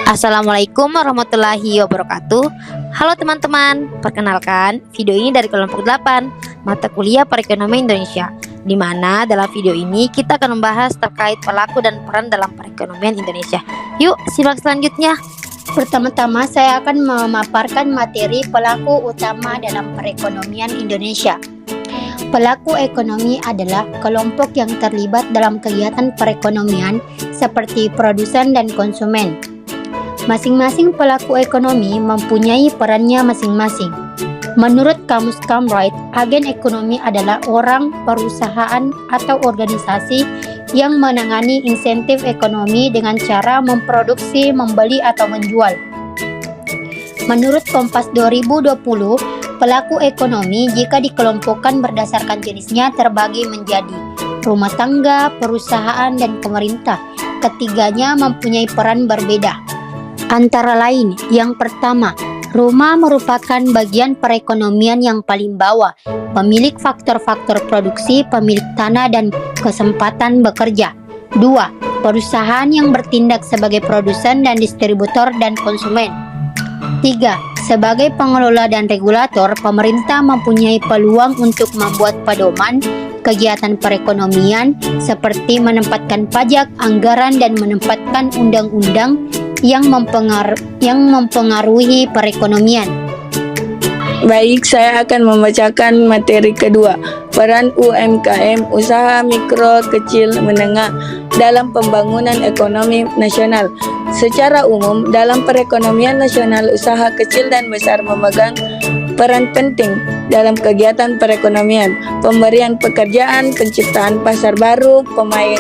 Assalamualaikum warahmatullahi wabarakatuh. Halo teman-teman, perkenalkan video ini dari kelompok 8 mata kuliah Perekonomian Indonesia, di mana dalam video ini kita akan membahas terkait pelaku dan peran dalam perekonomian Indonesia. Yuk simak selanjutnya. Pertama-tama saya akan memaparkan materi pelaku utama dalam perekonomian Indonesia. Pelaku ekonomi adalah kelompok yang terlibat dalam kegiatan perekonomian seperti produsen dan konsumen. Masing-masing pelaku ekonomi mempunyai perannya masing-masing. Menurut Kamus Kamrait, agen ekonomi adalah orang, perusahaan, atau organisasi yang menangani insentif ekonomi dengan cara memproduksi, membeli, atau menjual. Menurut Kompas 2020, pelaku ekonomi jika dikelompokkan berdasarkan jenisnya terbagi menjadi rumah tangga, perusahaan, dan pemerintah. Ketiganya mempunyai peran berbeda. Antara lain, yang pertama, rumah merupakan bagian perekonomian yang paling bawah, pemilik faktor-faktor produksi, pemilik tanah, dan kesempatan bekerja. 2. Perusahaan yang bertindak sebagai produsen dan distributor dan konsumen. 3. Sebagai pengelola dan regulator, pemerintah mempunyai peluang untuk membuat pedoman kegiatan perekonomian seperti menempatkan pajak, anggaran, dan menempatkan undang-undang yang mempengaruhi perekonomian. Baik, saya akan membacakan materi kedua, peran UMKM, usaha mikro, kecil, menengah dalam pembangunan ekonomi nasional. Secara umum, dalam perekonomian nasional, usaha kecil dan besar memegang peran penting dalam kegiatan perekonomian, pemberian pekerjaan, penciptaan pasar baru, pemain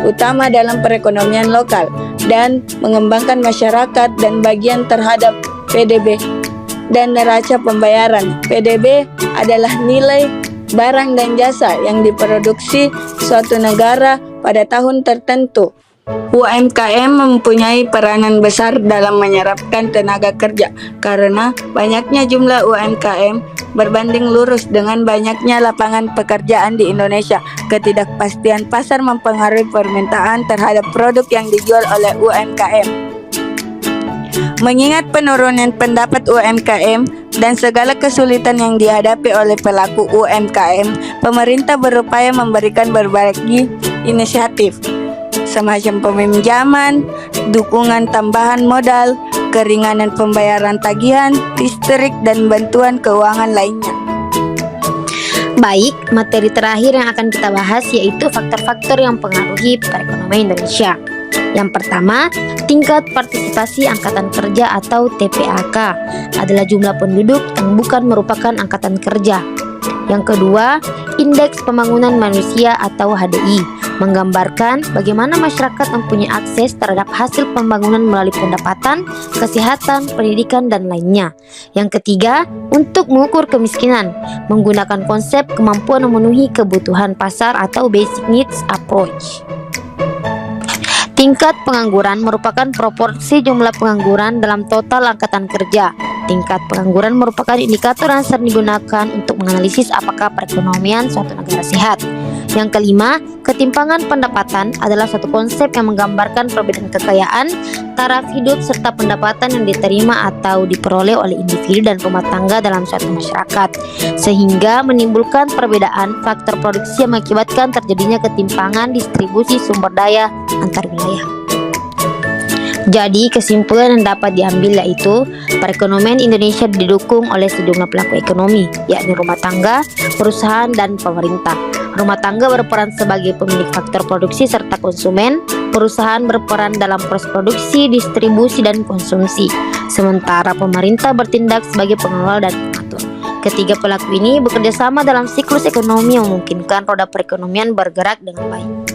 utama dalam perekonomian lokal, dan mengembangkan masyarakat dan bagian terhadap PDB dan neraca pembayaran. PDB adalah nilai barang dan jasa yang diproduksi suatu negara pada tahun tertentu. UMKM mempunyai peranan besar dalam menyerapkan tenaga kerja karena banyaknya jumlah UMKM berbanding lurus dengan banyaknya lapangan pekerjaan di Indonesia. Ketidakpastian pasar mempengaruhi permintaan terhadap produk yang dijual oleh UMKM. Mengingat penurunan pendapat UMKM dan segala kesulitan yang dihadapi oleh pelaku UMKM, pemerintah berupaya memberikan berbagai inisiatif semacam peminjaman, dukungan tambahan modal, keringanan pembayaran tagihan, listrik, dan bantuan keuangan lainnya. Baik, materi terakhir yang akan kita bahas yaitu faktor-faktor yang mempengaruhi perekonomian Indonesia. Yang pertama, tingkat partisipasi angkatan kerja atau TPAK adalah jumlah penduduk yang bukan merupakan angkatan kerja. Yang kedua, indeks pembangunan manusia atau HDI menggambarkan bagaimana masyarakat mempunyai akses terhadap hasil pembangunan melalui pendapatan, kesehatan, pendidikan, dan lainnya. Yang ketiga, untuk mengukur kemiskinan menggunakan konsep kemampuan memenuhi kebutuhan pasar atau basic needs approach. Tingkat pengangguran merupakan proporsi jumlah pengangguran dalam total angkatan kerja. Tingkat pengangguran merupakan indikator yang sering digunakan untuk menganalisis apakah perekonomian suatu negara sehat. Yang kelima, ketimpangan pendapatan adalah suatu konsep yang menggambarkan perbedaan kekayaan, taraf hidup, serta pendapatan yang diterima atau diperoleh oleh individu dan rumah tangga dalam suatu masyarakat, sehingga menimbulkan perbedaan faktor produksi yang mengakibatkan terjadinya ketimpangan distribusi sumber daya antar wilayah. Jadi kesimpulan yang dapat diambil yaitu perekonomian Indonesia didukung oleh sejumlah pelaku ekonomi, yakni rumah tangga, perusahaan, dan pemerintah. Rumah tangga berperan sebagai pemilik faktor produksi serta konsumen, perusahaan berperan dalam proses produksi, distribusi, dan konsumsi, sementara pemerintah bertindak sebagai pengelola dan pengatur. Ketiga pelaku ini bekerja sama dalam siklus ekonomi yang memungkinkan roda perekonomian bergerak dengan baik.